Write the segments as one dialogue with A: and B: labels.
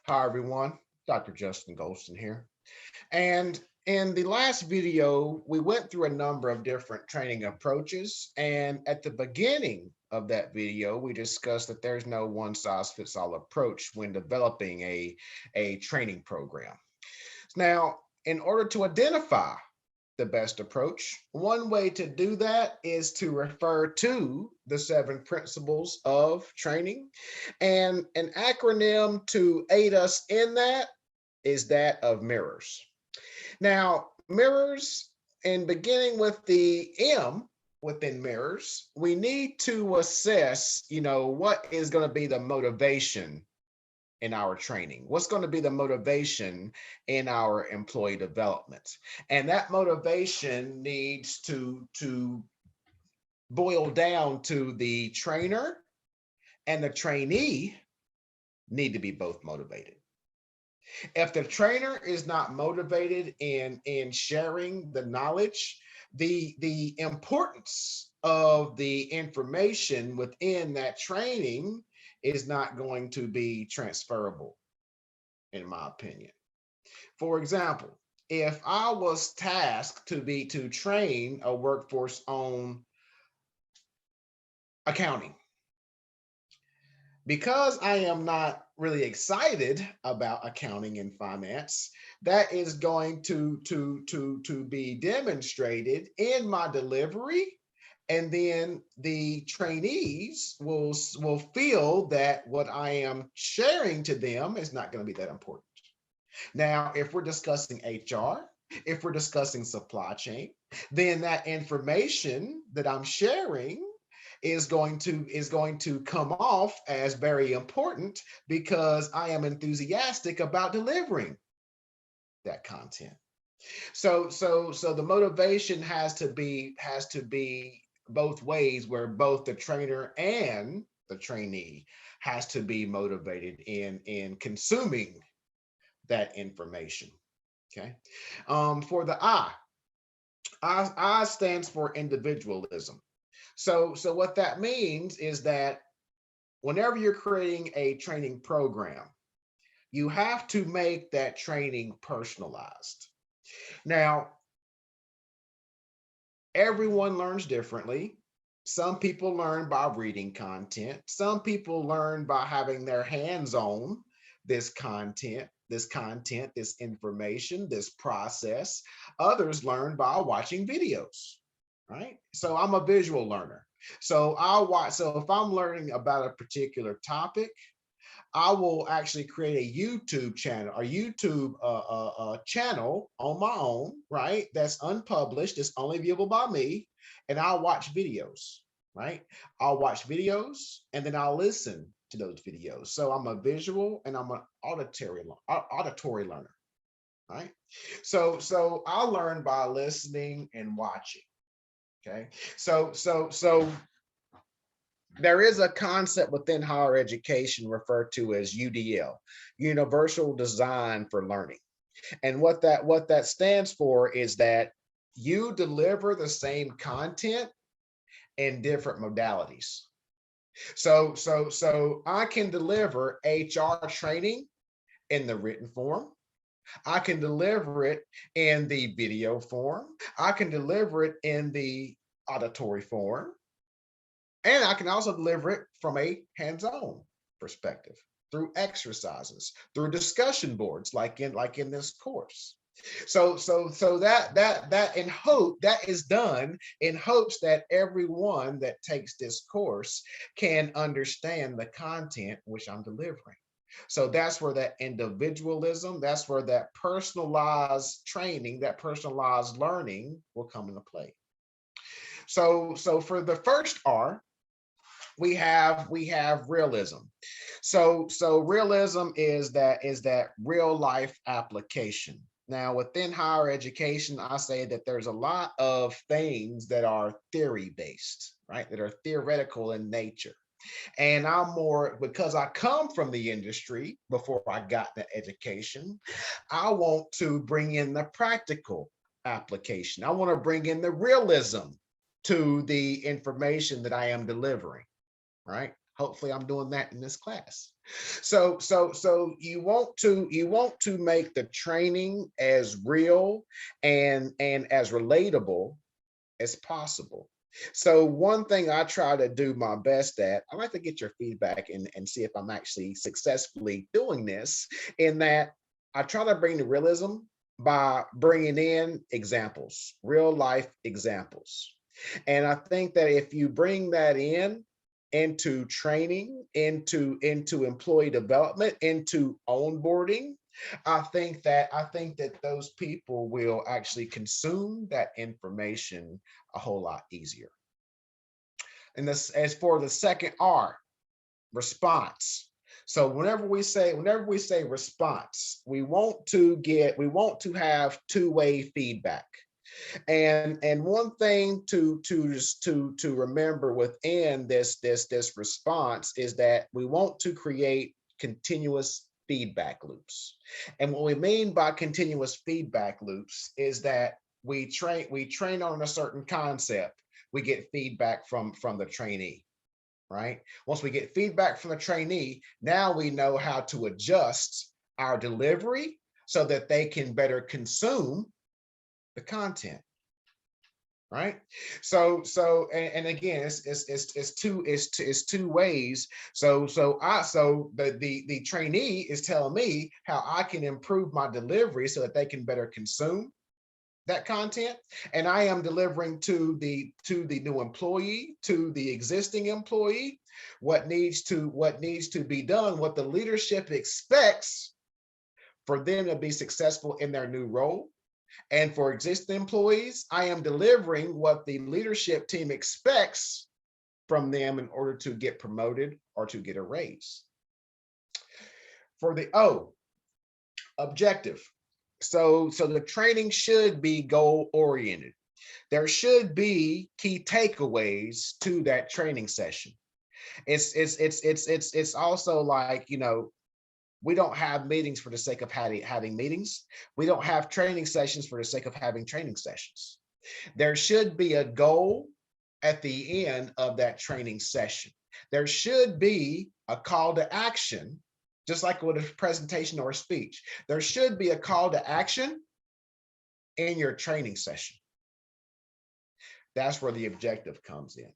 A: Hi, everyone. Dr. Justin Golston here. And in the last video, we went through a number of different training approaches. And at the beginning of that video, we discussed that there's no one size fits all approach when developing a training program. Now, in order to identify the best approach, one way to do that is to refer to the 7 principles of training. And an acronym to aid us in that is that of mirrors. Now, mirrors, and beginning with the M within mirrors, we need to assess, what is going to be the motivation in our training? What's going to be the motivation in our employee development? And that motivation needs to boil down to the trainer and the trainee need to be both motivated. If the trainer is not motivated in sharing the knowledge, the importance of the information within that training is not going to be transferable, in my opinion. For example, if I was tasked to train a workforce on accounting, because I am not really excited about accounting and finance, that is going to be demonstrated in my delivery, and then the trainees will feel that what I am sharing to them is not going to be that important. Now, if we're discussing HR, if we're discussing supply chain, then that information that I'm sharing is going to come off as very important because I am enthusiastic about delivering that content. So the motivation has to be both ways, where both the trainer and the trainee has to be motivated in consuming that information. Okay. For the I stands for individualism. So what that means is that whenever you're creating a training program, you have to make that training personalized. Now, everyone learns differently. Some people learn by reading content. Some people learn by having their hands on this information, this process. Others learn by watching videos, right? So I'm a visual learner. So I'll watch. So if I'm learning about a particular topic, I will actually create a YouTube channel, channel on my own, right? That's unpublished. It's only viewable by me, and I'll watch videos, right? I'll watch videos and then I'll listen to those videos. So I'm a visual and I'm an auditory learner, right? So I learn by listening and watching. Okay. So there is a concept within higher education referred to as UDL, Universal Design for Learning. And what that stands for is that you deliver the same content in different modalities. So I can deliver HR training in the written form. I can deliver it in the video form. I can deliver it in the auditory form. And I can also deliver it from a hands-on perspective through exercises, through discussion boards, like in this course. So that in hope that is done in hopes that everyone that takes this course can understand the content which I'm delivering. So that's where that individualism, that's where that personalized training, that personalized learning will come into play. So for the first R, we have realism. So realism is that real life application. Now, within higher education, I say that there's a lot of things that are theory based, right? That are theoretical in nature. And I'm more, because I come from the industry before I got the education, I want to bring in the practical application. I want to bring in the realism to the information that I am delivering, right? Hopefully I'm doing that in this class. So you want to make the training as real and as relatable as possible. So one thing I try to do my best at, I like to get your feedback and see if I'm actually successfully doing this, in that I try to bring the realism by bringing in examples, real life examples. And I think that if you bring that in into training, into employee development, into onboarding, I think that those people will actually consume that information a whole lot easier. And this, as for the second R, response. So whenever we say response, we want to have two-way feedback. And one thing to remember within this response is that we want to create continuous feedback loops. And what we mean by continuous feedback loops is that we train on a certain concept, we get feedback from the trainee, right? Once we get feedback from the trainee, now we know how to adjust our delivery so that they can better consume the content, right? And again, it's two ways. So the trainee is telling me how I can improve my delivery so that they can better consume that content, and I am delivering to the new employee, to the existing employee, what needs to be done, what the leadership expects for them to be successful in their new role. And for existing employees, I am delivering what the leadership team expects from them in order to get promoted or to get a raise. For the O, objective. So the training should be goal oriented. There should be key takeaways to that training session. It's also like, we don't have meetings for the sake of having meetings. We don't have training sessions for the sake of having training sessions. There should be a goal at the end of that training session. There should be a call to action, just like with a presentation or a speech. There should be a call to action in your training session. That's where the objective comes in.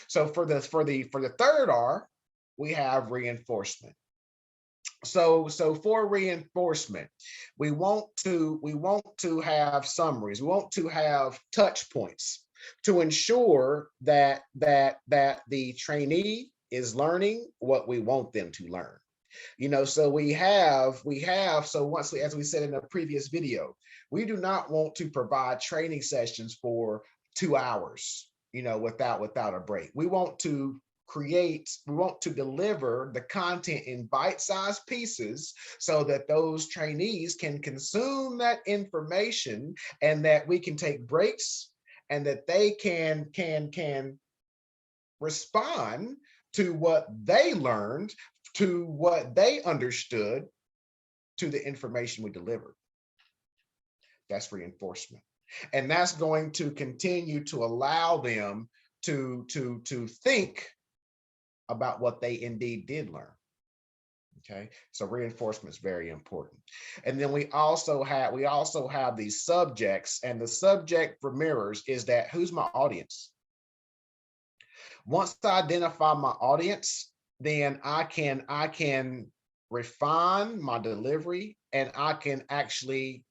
A: So for the third R, we have reinforcement. So for reinforcement, we want to have summaries. We want to have touch points to ensure that the trainee is learning what we want them to learn. So as we said in the previous video, we do not want to provide training sessions for 2 hours, without a break. We want to deliver the content in bite-sized pieces so that those trainees can consume that information, and that we can take breaks, and that they can respond to what they learned, to what they understood, to the information we delivered. That's reinforcement. And that's going to continue to allow them to think about what they indeed did learn. Okay, so reinforcement is very important. And then we also have these subjects, and the subject for mirrors is that, who's my audience? Once I identify my audience, then I can refine my delivery, and I can actually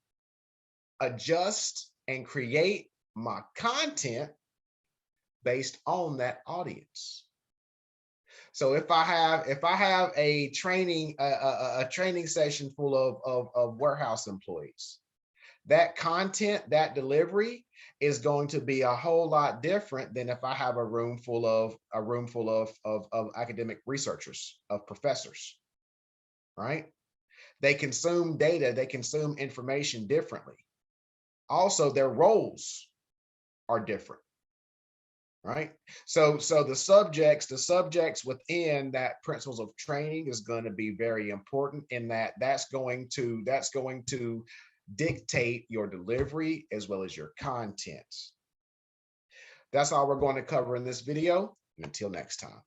A: adjust and create my content based on that audience. So if I have a training session full of warehouse employees, that content, that delivery is going to be a whole lot different than if I have a room full of academic researchers, of professors, right? They consume data, they consume information differently. Also, their roles are different, right? So the subjects within that principles of training is going to be very important, in that that's going to dictate your delivery as well as your content. That's all we're going to cover in this video. And until next time.